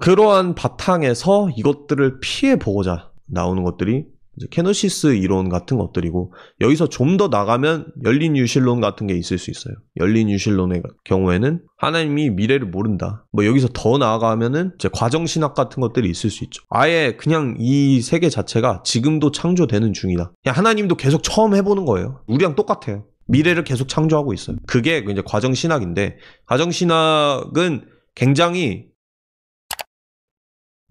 그러한 바탕에서 이것들을 피해보고자 나오는 것들이 이제 케노시스 이론 같은 것들이고, 여기서 좀 더 나가면 열린 유실론 같은 게 있을 수 있어요. 열린 유실론의 경우에는 하나님이 미래를 모른다. 뭐 여기서 더 나아가면은 이제 과정신학 같은 것들이 있을 수 있죠. 아예 그냥 이 세계 자체가 지금도 창조되는 중이다. 그냥 하나님도 계속 처음 해보는 거예요. 우리랑 똑같아요. 미래를 계속 창조하고 있어요. 그게 이제 과정신학인데, 과정신학은 굉장히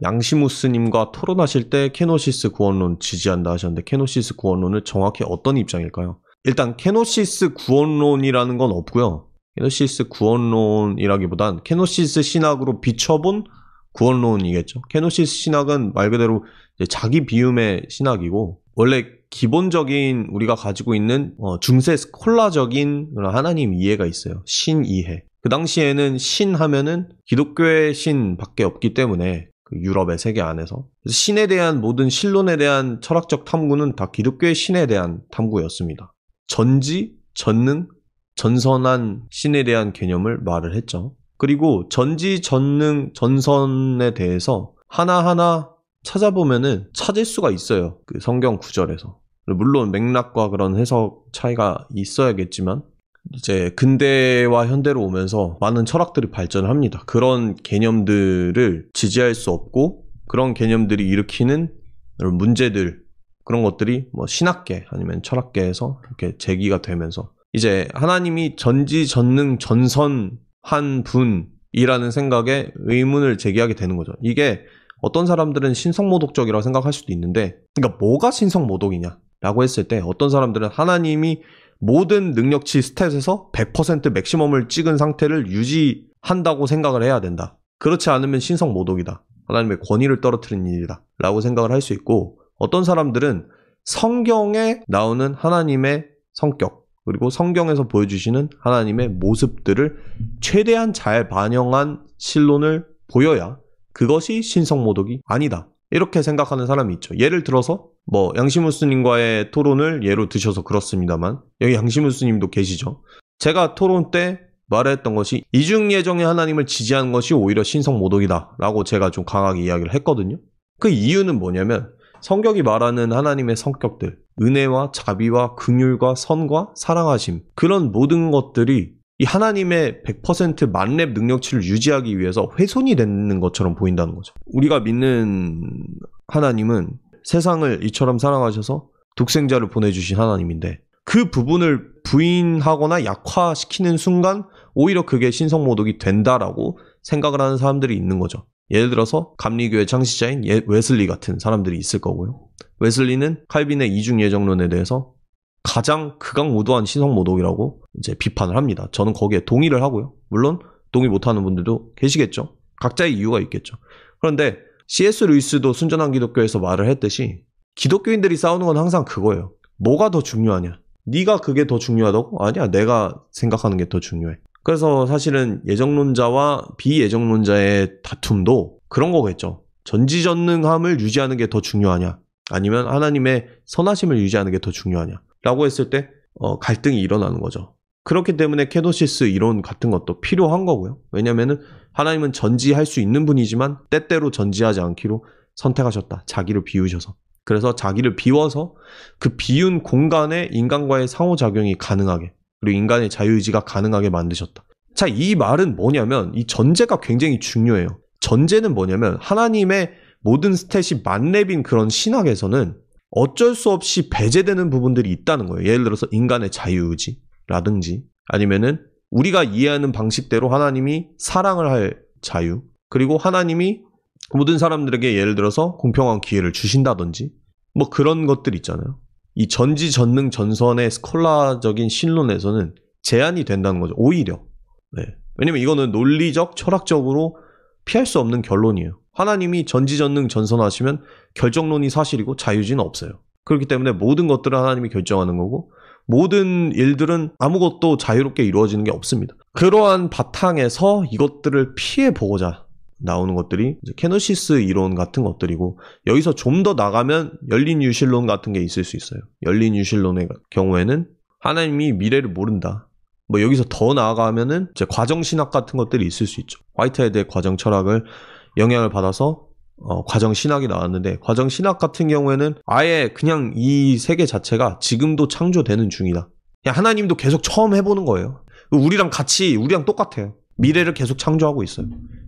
양시무스님과 토론하실 때 케노시스 구원론 지지한다 하셨는데, 케노시스 구원론을 정확히 어떤 입장일까요? 일단 케노시스 구원론이라는 건 없고요. 케노시스 구원론이라기보단 케노시스 신학으로 비춰본 구원론이겠죠. 케노시스 신학은 말 그대로 이제 자기 비움의 신학이고, 원래 기본적인 우리가 가지고 있는 중세 스콜라적인 하나님 이해가 있어요. 신 이해. 그 당시에는 신 하면은 기독교의 신밖에 없기 때문에 그 유럽의 세계 안에서 신에 대한 모든 신론에 대한 철학적 탐구는 다 기독교의 신에 대한 탐구였습니다. 전지, 전능, 전선한 신에 대한 개념을 말을 했죠. 그리고 전지, 전능, 전선에 대해서 하나하나 찾아보면은 찾을 수가 있어요. 그 성경 구절에서. 물론 맥락과 그런 해석 차이가 있어야겠지만, 이제 근대와 현대로 오면서 많은 철학들이 발전을 합니다. 그런 개념들을 지지할 수 없고, 그런 개념들이 일으키는 문제들, 그런 것들이 뭐 신학계 아니면 철학계에서 이렇게 제기가 되면서 이제 하나님이 전지, 전능, 전선한 분이라는 생각에 의문을 제기하게 되는 거죠. 이게 어떤 사람들은 신성모독적이라고 생각할 수도 있는데, 그러니까 뭐가 신성모독이냐라고 했을 때 어떤 사람들은 하나님이 모든 능력치 스탯에서 100% 맥시멈을 찍은 상태를 유지한다고 생각을 해야 된다. 그렇지 않으면 신성모독이다. 하나님의 권위를 떨어뜨리는 일이다. 라고 생각을 할 수 있고, 어떤 사람들은 성경에 나오는 하나님의 성격, 그리고 성경에서 보여주시는 하나님의 모습들을 최대한 잘 반영한 신론을 보여야 그것이 신성모독이 아니다. 이렇게 생각하는 사람이 있죠. 예를 들어서 뭐 양시무스님과의 토론을 예로 드셔서 그렇습니다만, 여기 양시무스님도 계시죠. 제가 토론 때 말했던 것이 이중예정의 하나님을 지지하는 것이 오히려 신성모독이다 라고 제가 좀 강하게 이야기를 했거든요. 그 이유는 뭐냐면, 성경이 말하는 하나님의 성격들, 은혜와 자비와 긍휼과 선과 사랑하심, 그런 모든 것들이 이 하나님의 100% 만렙 능력치를 유지하기 위해서 훼손이 되는 것처럼 보인다는 거죠. 우리가 믿는 하나님은 세상을 이처럼 사랑하셔서 독생자를 보내주신 하나님인데, 그 부분을 부인하거나 약화시키는 순간 오히려 그게 신성모독이 된다라고 생각을 하는 사람들이 있는 거죠. 예를 들어서 감리교의 창시자인 웨슬리 같은 사람들이 있을 거고요. 웨슬리는 칼빈의 이중예정론에 대해서 가장 극악무도한 신성모독이라고 이제 비판을 합니다. 저는 거기에 동의를 하고요. 물론 동의 못하는 분들도 계시겠죠. 각자의 이유가 있겠죠. 그런데 C.S. 루이스도 순전한 기독교에서 말을 했듯이, 기독교인들이 싸우는 건 항상 그거예요. 뭐가 더 중요하냐? 네가 그게 더 중요하다고? 아니야, 내가 생각하는 게 더 중요해. 그래서 사실은 예정론자와 비예정론자의 다툼도 그런 거겠죠. 전지전능함을 유지하는 게 더 중요하냐? 아니면 하나님의 선하심을 유지하는 게 더 중요하냐? 라고 했을 때 갈등이 일어나는 거죠. 그렇기 때문에 케노시스 이론 같은 것도 필요한 거고요. 왜냐면은 하나님은 전지할 수 있는 분이지만 때때로 전지하지 않기로 선택하셨다. 자기를 비우셔서. 그래서 자기를 비워서 그 비운 공간에 인간과의 상호작용이 가능하게, 그리고 인간의 자유의지가 가능하게 만드셨다. 자, 이 말은 뭐냐면, 이 전제가 굉장히 중요해요. 전제는 뭐냐면, 하나님의 모든 스탯이 만렙인 그런 신학에서는 어쩔 수 없이 배제되는 부분들이 있다는 거예요. 예를 들어서 인간의 자유의지라든지, 아니면은 우리가 이해하는 방식대로 하나님이 사랑을 할 자유, 그리고 하나님이 모든 사람들에게 예를 들어서 공평한 기회를 주신다든지, 뭐 그런 것들 있잖아요. 이 전지전능 전선의 스콜라적인 신론에서는 제한이 된다는 거죠. 오히려. 네. 왜냐면 이거는 논리적, 철학적으로 피할 수 없는 결론이에요. 하나님이 전지전능 전선하시면 결정론이 사실이고 자유지는 없어요. 그렇기 때문에 모든 것들은 하나님이 결정하는 거고, 모든 일들은 아무것도 자유롭게 이루어지는 게 없습니다. 그러한 바탕에서 이것들을 피해보고자 나오는 것들이 이제 케노시스 이론 같은 것들이고, 여기서 좀 더 나가면 열린 유실론 같은 게 있을 수 있어요. 열린 유실론의 경우에는 하나님이 미래를 모른다. 뭐 여기서 더 나아가면은 이제 과정신학 같은 것들이 있을 수 있죠. 화이트헤드의 과정 철학을 영향을 받아서 과정신학이 나왔는데, 과정신학 같은 경우에는 아예 그냥 이 세계 자체가 지금도 창조되는 중이다. 그냥 하나님도 계속 처음 해보는 거예요. 우리랑 똑같아요. 미래를 계속 창조하고 있어요.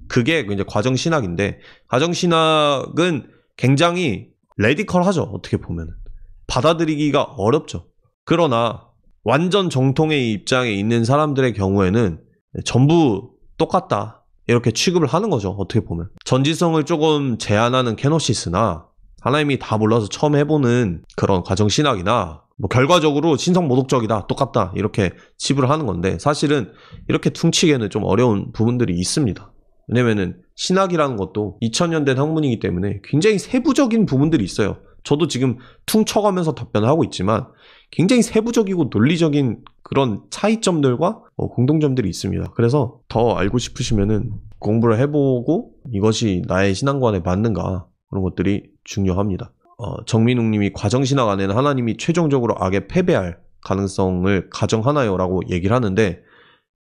그게 이제 과정신학인데, 과정신학은 굉장히 레디컬하죠. 어떻게 보면 받아들이기가 어렵죠. 그러나 완전 정통의 입장에 있는 사람들의 경우에는 전부 똑같다, 이렇게 취급을 하는 거죠. 어떻게 보면 전지성을 조금 제한하는 케노시스나 하나님이 다 몰라서 처음 해보는 그런 과정신학이나 뭐 결과적으로 신성모독적이다, 똑같다, 이렇게 치부를 하는 건데, 사실은 이렇게 퉁치기에는 좀 어려운 부분들이 있습니다. 왜냐면은 신학이라는 것도 2000년 된 학문이기 때문에 굉장히 세부적인 부분들이 있어요. 저도 지금 퉁쳐가면서 답변을 하고 있지만 굉장히 세부적이고 논리적인 그런 차이점들과 공통점들이 있습니다. 그래서 더 알고 싶으시면은 공부를 해보고 이것이 나의 신앙관에 맞는가, 그런 것들이 중요합니다. 정민웅님이 과정신학 안에는 하나님이 최종적으로 악에 패배할 가능성을 가정하나요? 라고 얘기를 하는데,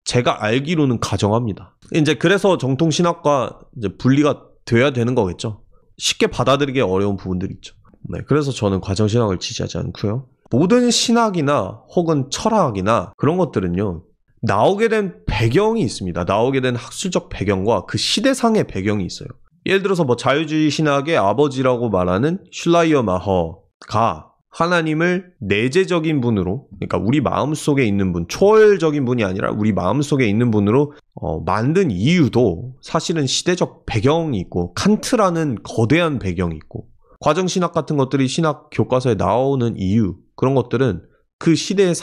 제가 알기로는 가정합니다. 이제 그래서 정통신학과 이제 분리가 돼야 되는 거겠죠. 쉽게 받아들이기 어려운 부분들이 있죠. 네, 그래서 저는 과정신학을 지지하지 않고요. 모든 신학이나 혹은 철학이나 그런 것들은요, 나오게 된 배경이 있습니다. 나오게 된 학술적 배경과 그 시대상의 배경이 있어요. 예를 들어서 뭐 자유주의 신학의 아버지라고 말하는 슐라이어 마허가 하나님을 내재적인 분으로, 그러니까 우리 마음속에 있는 분, 초월적인 분이 아니라 우리 마음속에 있는 분으로 만든 이유도 사실은 시대적 배경이 있고, 칸트라는 거대한 배경이 있고, 과정신학 같은 것들이 신학 교과서에 나오는 이유, 그런 것들은 그 시대의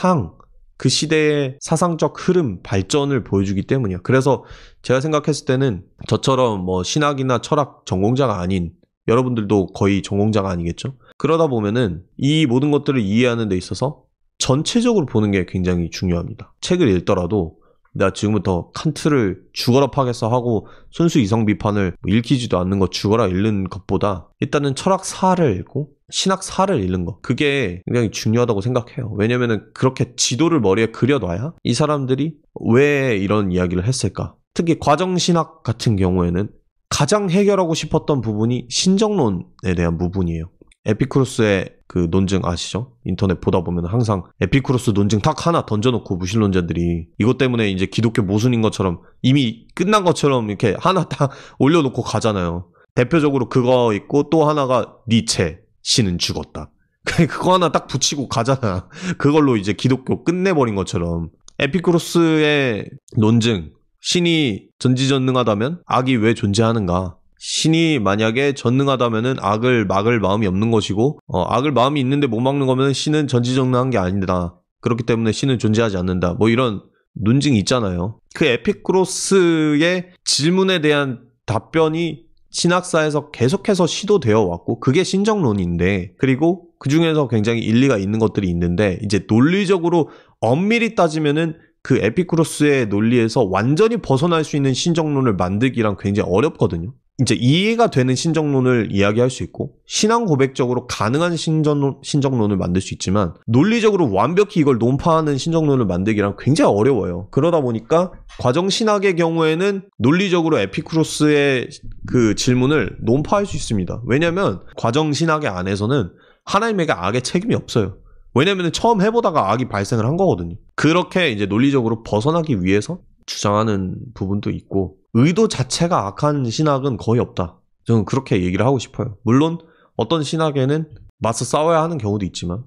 그 시대의 사상적 흐름, 발전을 보여주기 때문이야. 그래서 제가 생각했을 때는 저처럼 뭐 신학이나 철학 전공자가 아닌, 여러분들도 거의 전공자가 아니겠죠? 그러다 보면은 이 모든 것들을 이해하는 데 있어서 전체적으로 보는 게 굉장히 중요합니다. 책을 읽더라도 내가 지금부터 칸트를 죽어라 파겠어 하고 순수 이성 비판을 읽히지도 않는 거 죽어라 읽는 것보다 일단은 철학사를 읽고 신학사를 읽는 거, 그게 굉장히 중요하다고 생각해요. 왜냐면은 그렇게 지도를 머리에 그려놔야 이 사람들이 왜 이런 이야기를 했을까. 특히 과정신학 같은 경우에는 가장 해결하고 싶었던 부분이 신정론에 대한 부분이에요. 에피쿠로스의 그 논증 아시죠? 인터넷 보다 보면 항상 에피쿠로스 논증 딱 하나 던져놓고 무신론자들이 이것 때문에 이제 기독교 모순인 것처럼, 이미 끝난 것처럼 이렇게 하나 딱 올려놓고 가잖아요. 대표적으로 그거 있고, 또 하나가 니체, 신은 죽었다. 그거 하나 딱 붙이고 가잖아. 그걸로 이제 기독교 끝내버린 것처럼. 에피쿠로스의 논증, 신이 전지전능하다면 악이 왜 존재하는가? 신이 만약에 전능하다면은 악을 막을 마음이 없는 것이고, 악을 마음이 있는데 못 막는 거면 신은 전지전능한 게 아니다. 그렇기 때문에 신은 존재하지 않는다. 뭐 이런 논증이 있잖아요. 그 에피쿠로스의 질문에 대한 답변이 신학사에서 계속해서 시도되어 왔고, 그게 신정론인데, 그리고 그 중에서 굉장히 일리가 있는 것들이 있는데, 이제 논리적으로 엄밀히 따지면은 그 에피쿠로스의 논리에서 완전히 벗어날 수 있는 신정론을 만들기란 굉장히 어렵거든요. 이제 이해가 되는 신정론을 이야기할 수 있고, 신앙 고백적으로 가능한 신정론을 만들 수 있지만, 논리적으로 완벽히 이걸 논파하는 신정론을 만들기란 굉장히 어려워요. 그러다 보니까 과정신학의 경우에는 논리적으로 에피쿠로스의 그 질문을 논파할 수 있습니다. 왜냐면 과정신학의 안에서는 하나님에게 악의 책임이 없어요. 왜냐면 처음 해보다가 악이 발생을 한 거거든요. 그렇게 이제 논리적으로 벗어나기 위해서 주장하는 부분도 있고, 의도 자체가 악한 신학은 거의 없다. 저는 그렇게 얘기를 하고 싶어요. 물론 어떤 신학에는 맞서 싸워야 하는 경우도 있지만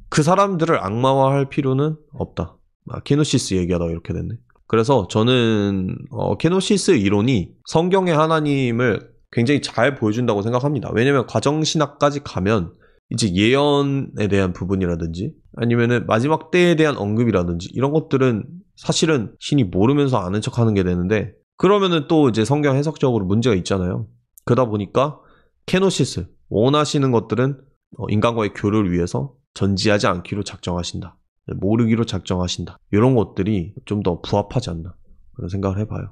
그 사람들을 악마화할 필요는 없다. 케노시스 얘기하다가 이렇게 됐네. 그래서 저는 케노시스 이론이 성경의 하나님을 굉장히 잘 보여준다고 생각합니다. 왜냐면 과정신학까지 가면 이제 예언에 대한 부분이라든지 아니면은 마지막 때에 대한 언급이라든지 이런 것들은 사실은 신이 모르면서 아는 척 하는 게 되는데, 그러면은 또 이제 성경 해석적으로 문제가 있잖아요. 그러다 보니까 케노시스, 원하시는 것들은 인간과의 교류를 위해서 전지하지 않기로 작정하신다. 모르기로 작정하신다. 이런 것들이 좀 더 부합하지 않나 그런 생각을 해봐요.